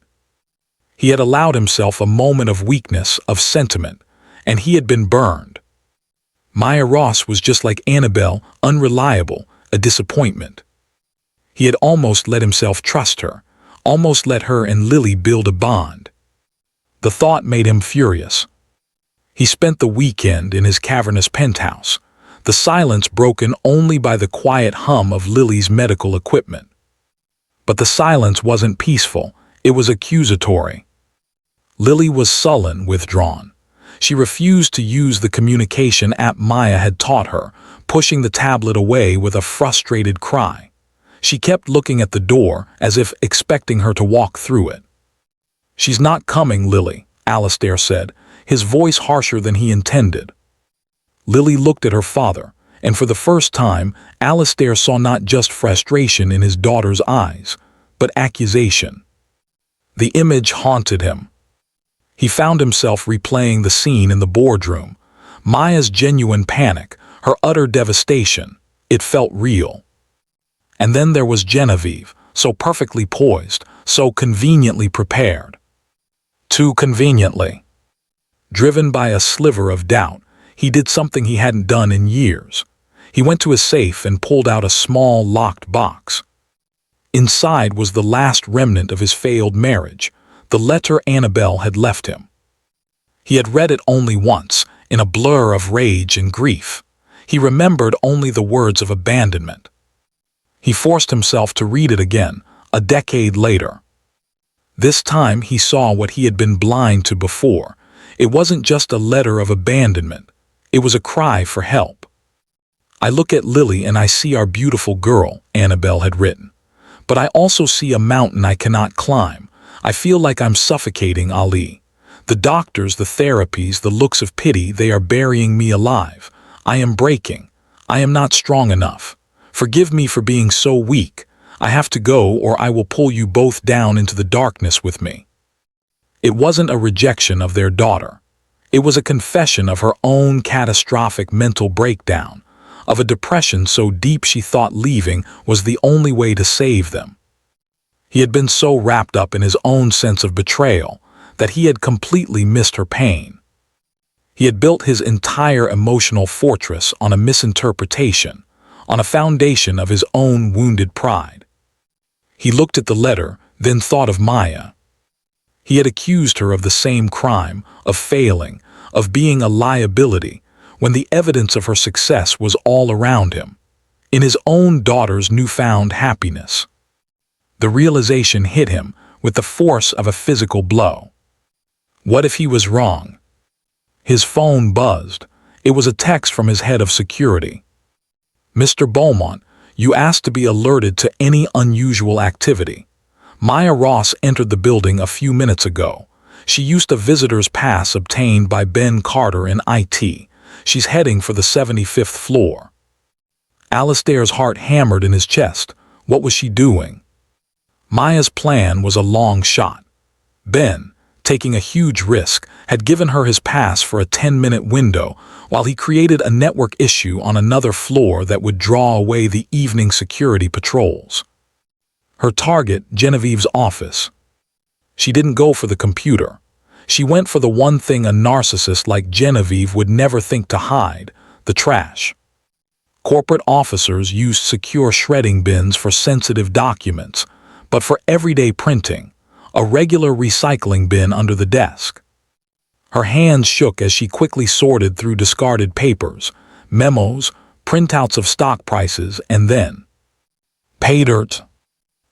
He had allowed himself a moment of weakness, of sentiment, and he had been burned. Maya Ross was just like Annabelle, unreliable, a disappointment. He had almost let himself trust her, almost let her and Lily build a bond. The thought made him furious. He spent the weekend in his cavernous penthouse, the silence broken only by the quiet hum of Lily's medical equipment. But the silence wasn't peaceful, it was accusatory. Lily was sullen, withdrawn. She refused to use the communication app Maya had taught her, pushing the tablet away with a frustrated cry. She kept looking at the door as if expecting her to walk through it. "She's not coming, Lily," Alistair said, his voice harsher than he intended. Lily looked at her father, and for the first time, Alistair saw not just frustration in his daughter's eyes, but accusation. The image haunted him. He found himself replaying the scene in the boardroom. Maya's genuine panic, her utter devastation. It felt real. And then there was Genevieve, so perfectly poised, so conveniently prepared. Too conveniently. Driven by a sliver of doubt, he did something he hadn't done in years. He went to his safe and pulled out a small, locked box. Inside was the last remnant of his failed marriage, the letter Annabelle had left him. He had read it only once, in a blur of rage and grief. He remembered only the words of abandonment. He forced himself to read it again, a decade later. This time he saw what he had been blind to before. It wasn't just a letter of abandonment. It was a cry for help. "I look at Lily and I see our beautiful girl," Annabelle had written. "But I also see a mountain I cannot climb. I feel like I'm suffocating, Ali. The doctors, the therapies, the looks of pity, they are burying me alive. I am breaking. I am not strong enough. Forgive me for being so weak. I have to go or I will pull you both down into the darkness with me." It wasn't a rejection of their daughter. It was a confession of her own catastrophic mental breakdown, of a depression so deep she thought leaving was the only way to save them. He had been so wrapped up in his own sense of betrayal that he had completely missed her pain. He had built his entire emotional fortress on a misinterpretation, on a foundation of his own wounded pride. He looked at the letter, then thought of Maya. He had accused her of the same crime, of failing, of being a liability, when the evidence of her success was all around him, in his own daughter's newfound happiness. The realization hit him with the force of a physical blow. What if he was wrong? His phone buzzed. It was a text from his head of security. "Mr. Beaumont, you asked to be alerted to any unusual activity. Maya Ross entered the building a few minutes ago. She used a visitor's pass obtained by Ben Carter in IT. She's heading for the 75th floor. Alistair's heart hammered in his chest. What was she doing? Maya's plan was a long shot. Ben, taking a huge risk, had given her his pass for a 10-minute window while he created a network issue on another floor that would draw away the evening security patrols. Her target, Genevieve's office. She didn't go for the computer. She went for the one thing a narcissist like Genevieve would never think to hide, the trash. Corporate officers used secure shredding bins for sensitive documents, but for everyday printing, a regular recycling bin under the desk. Her hands shook as she quickly sorted through discarded papers, memos, printouts of stock prices, and then pay dirt.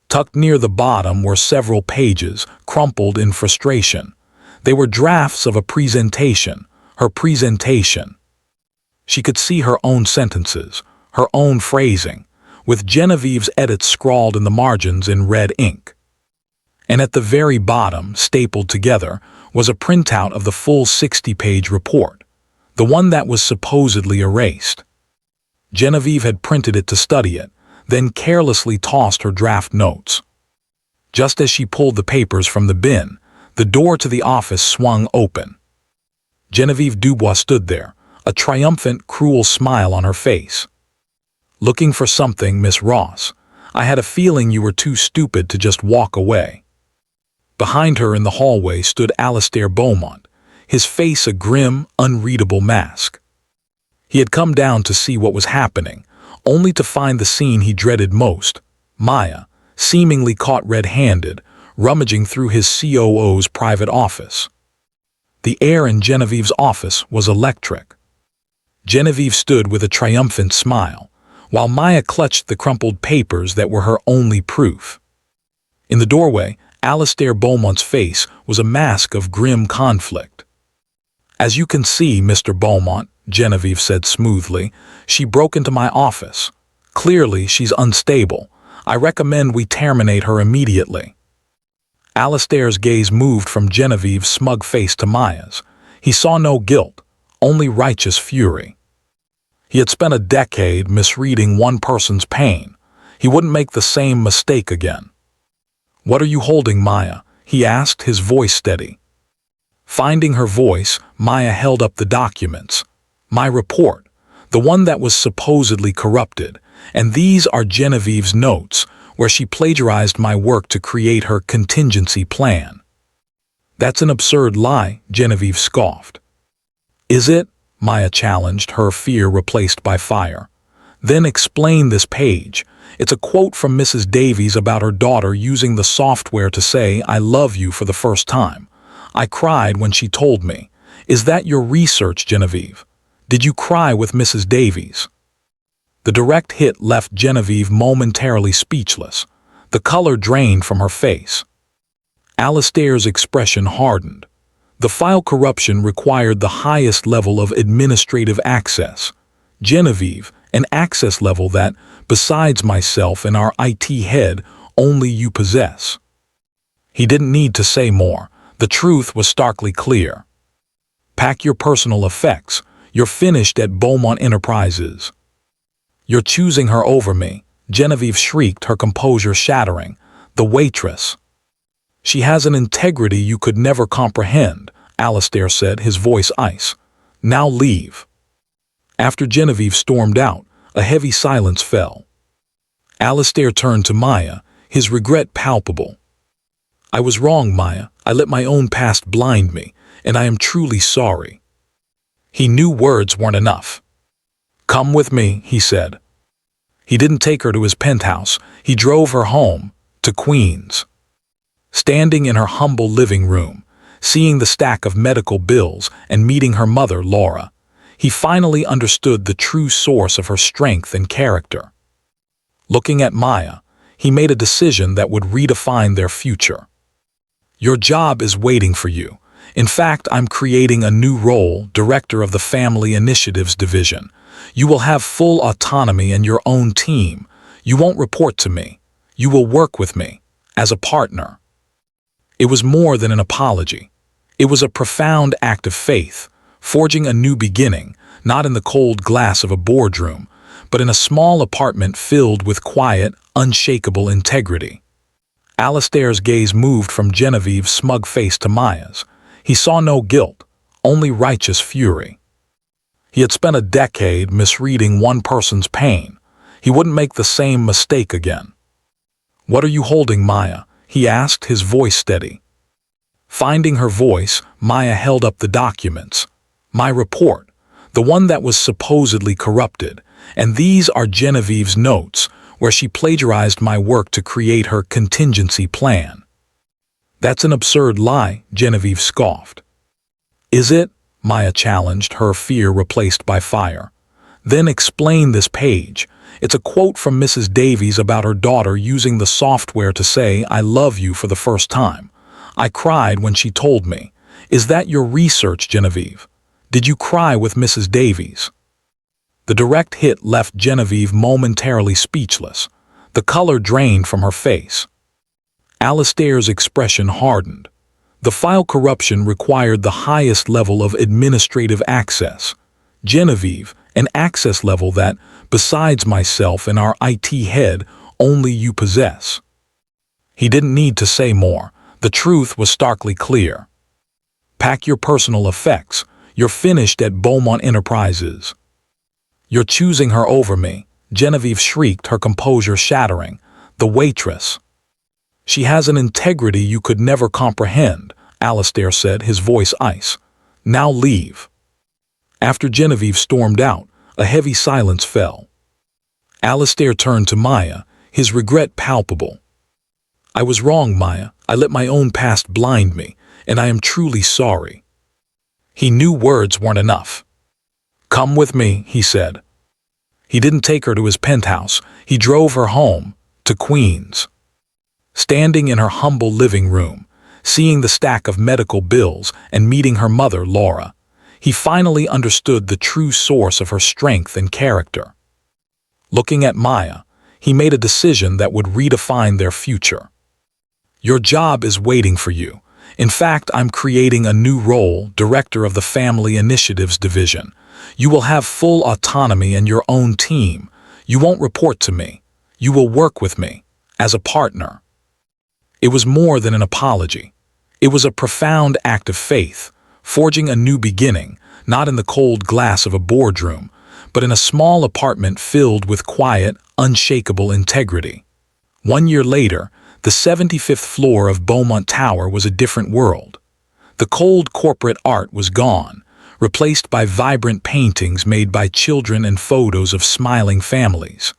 Tucked near the bottom were several pages, crumpled in frustration. They were drafts of a presentation, her presentation. She could see her own sentences, her own phrasing, with Genevieve's edits scrawled in the margins in red ink. And at the very bottom, stapled together, was a printout of the full 60-page report, the one that was supposedly erased. Genevieve had printed it to study it, then carelessly tossed her draft notes. Just as she pulled the papers from the bin, the door to the office swung open. Genevieve Dubois stood there, a triumphant, cruel smile on her face. "Looking for something, Miss Ross. I had a feeling you were too stupid to just walk away." Behind her in the hallway stood Alistair Beaumont, his face a grim, unreadable mask. He had come down to see what was happening, only to find the scene he dreaded most, Maya, seemingly caught red-handed, rummaging through his COO's private office. The air in Genevieve's office was electric. Genevieve stood with a triumphant smile, while Maya clutched the crumpled papers that were her only proof. In the doorway, Alistair Beaumont's face was a mask of grim conflict. "As you can see, Mr. Beaumont," Genevieve said smoothly, "she broke into my office. Clearly, she's unstable. I recommend we terminate her immediately." Alistair's gaze moved from Genevieve's smug face to Maya's. He saw no guilt, only righteous fury. He had spent a decade misreading one person's pain. He wouldn't make the same mistake again. "What are you holding, Maya?" he asked, his voice steady. Finding her voice, Maya held up the documents. "My report, the one that was supposedly corrupted, and these are Genevieve's notes, where she plagiarized my work to create her contingency plan." "That's an absurd lie," Genevieve scoffed. "Is it?" Maya challenged, her fear replaced by fire. "Then explain this page. It's a quote from Mrs. Davies about her daughter using the software to say, 'I love you' for the first time. I cried when she told me. Is that your research, Genevieve? Did you cry with Mrs. Davies?" The direct hit left Genevieve momentarily speechless. The color drained from her face. Alistair's expression hardened. The file corruption required the highest level of administrative access. Genevieve, an access level that, besides myself and our IT head, only you possess. He didn't need to say more. The truth was starkly clear. "Pack your personal effects. You're finished at Beaumont Enterprises." "You're choosing her over me," Genevieve shrieked, her composure shattering. "The waitress." "She has an integrity you could never comprehend," Alistair said, his voice ice. "Now leave." After Genevieve stormed out, a heavy silence fell. Alistair turned to Maya, his regret palpable. "I was wrong, Maya. I let my own past blind me, and I am truly sorry." He knew words weren't enough. "Come with me," he said. He didn't take her to his penthouse. He drove her home, to Queens. Standing in her humble living room, seeing the stack of medical bills and meeting her mother, Laura, he finally understood the true source of her strength and character. Looking at Maya, he made a decision that would redefine their future. "Your job is waiting for you. In fact, I'm creating a new role, Director of the Family Initiatives Division. You will have full autonomy and your own team. You won't report to me. You will work with me, as a partner." It was more than an apology. It was a profound act of faith, forging a new beginning, not in the cold glass of a boardroom, but in a small apartment filled with quiet, unshakable integrity. Alistair's gaze moved from Genevieve's smug face to Maya's. He saw no guilt, only righteous fury. He had spent a decade misreading one person's pain. He wouldn't make the same mistake again. "What are you holding, Maya?" he asked, his voice steady. Finding her voice, Maya held up the documents. "My report, the one that was supposedly corrupted, and these are Genevieve's notes, where she plagiarized my work to create her contingency plan." "That's an absurd lie," Genevieve scoffed. "Is it?" Maya challenged, her fear replaced by fire. "Then explain this page. It's a quote from Mrs. Davies about her daughter using the software to say, 'I love you' for the first time. I cried when she told me. Is that your research, Genevieve? Did you cry with Mrs. Davies?" The direct hit left Genevieve momentarily speechless. The color drained from her face. Alistair's expression hardened. The file corruption required the highest level of administrative access. Genevieve, an access level that, besides myself and our IT head, only you possess. He didn't need to say more. The truth was starkly clear. "Pack your personal effects. You're finished at Beaumont Enterprises." "You're choosing her over me," Genevieve shrieked, her composure shattering. "The waitress." "She has an integrity you could never comprehend," Alistair said, his voice ice. "Now leave." After Genevieve stormed out, a heavy silence fell. Alistair turned to Maya, his regret palpable. "I was wrong, Maya. I let my own past blind me, and I am truly sorry." He knew words weren't enough. "Come with me," he said. He didn't take her to his penthouse. He drove her home, to Queens. Standing in her humble living room, seeing the stack of medical bills and meeting her mother, Laura, he finally understood the true source of her strength and character. Looking at Maya, he made a decision that would redefine their future. "Your job is waiting for you. In fact, I'm creating a new role, Director of the Family Initiatives Division. You will have full autonomy and your own team. You won't report to me. You will work with me, as a partner." It was more than an apology. It was a profound act of faith, forging a new beginning, not in the cold glass of a boardroom, but in a small apartment filled with quiet, unshakable integrity. 1 year later, the 75th floor of Beaumont Tower was a different world. The cold corporate art was gone, replaced by vibrant paintings made by children and photos of smiling families.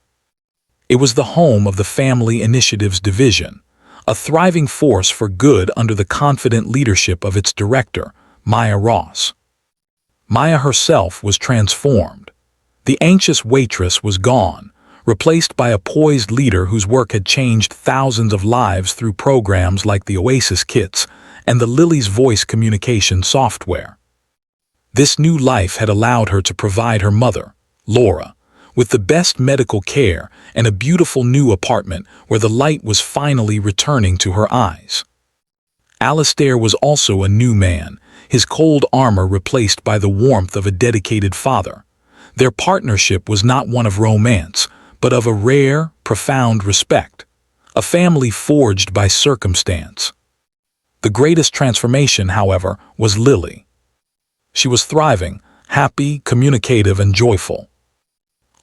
It was the home of the Family Initiatives Division, a thriving force for good under the confident leadership of its director, Maya Ross. Maya herself was transformed. The anxious waitress was gone, replaced by a poised leader whose work had changed thousands of lives through programs like the Oasis Kits and the Lily's voice communication software. This new life had allowed her to provide her mother, Laura, with the best medical care and a beautiful new apartment where the light was finally returning to her eyes. Alistair was also a new man, his cold armor replaced by the warmth of a dedicated father. Their partnership was not one of romance, but of a rare, profound respect, a family forged by circumstance. The greatest transformation, however, was Lily. She was thriving, happy, communicative, and joyful.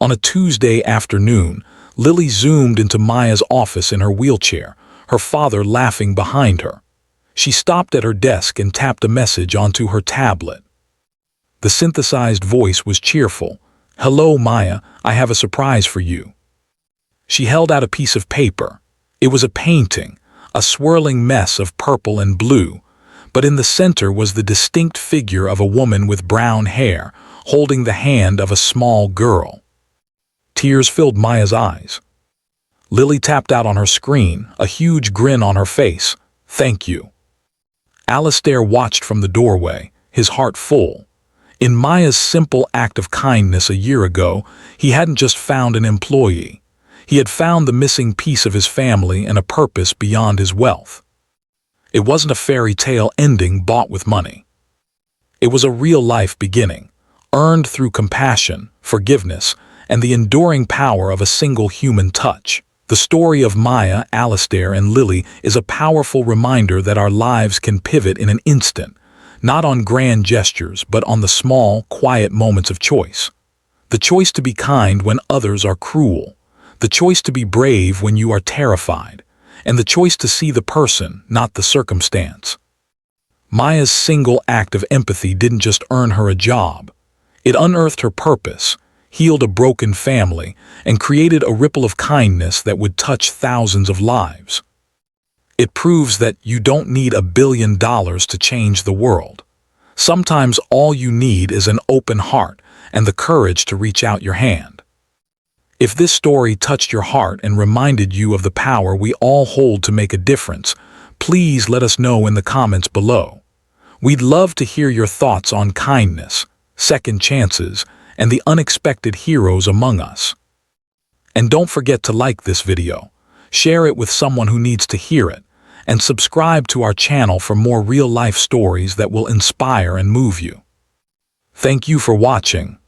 On a Tuesday afternoon, Lily zoomed into Maya's office in her wheelchair, her father laughing behind her. She stopped at her desk and tapped a message onto her tablet. The synthesized voice was cheerful. "Hello, Maya, I have a surprise for you." She held out a piece of paper. It was a painting, a swirling mess of purple and blue, but in the center was the distinct figure of a woman with brown hair, holding the hand of a small girl. Tears filled Maya's eyes. Lily tapped out on her screen, a huge grin on her face. "Thank you." Alistair watched from the doorway, his heart full. In Maya's simple act of kindness a year ago, he hadn't just found an employee. He had found the missing piece of his family and a purpose beyond his wealth. It wasn't a fairy tale ending bought with money. It was a real-life beginning, earned through compassion, forgiveness, and the enduring power of a single human touch. The story of Maya, Alistair, and Lily is a powerful reminder that our lives can pivot in an instant, not on grand gestures, but on the small, quiet moments of choice. The choice to be kind when others are cruel, the choice to be brave when you are terrified, and the choice to see the person, not the circumstance. Maya's single act of empathy didn't just earn her a job. It unearthed her purpose, healed a broken family, and created a ripple of kindness that would touch thousands of lives. It proves that you don't need $1 billion to change the world. Sometimes all you need is an open heart and the courage to reach out your hand. If this story touched your heart and reminded you of the power we all hold to make a difference, please let us know in the comments below. We'd love to hear your thoughts on kindness, second chances, and the unexpected heroes among us. And don't forget to like this video, share it with someone who needs to hear it, and subscribe to our channel for more real-life stories that will inspire and move you. Thank you for watching.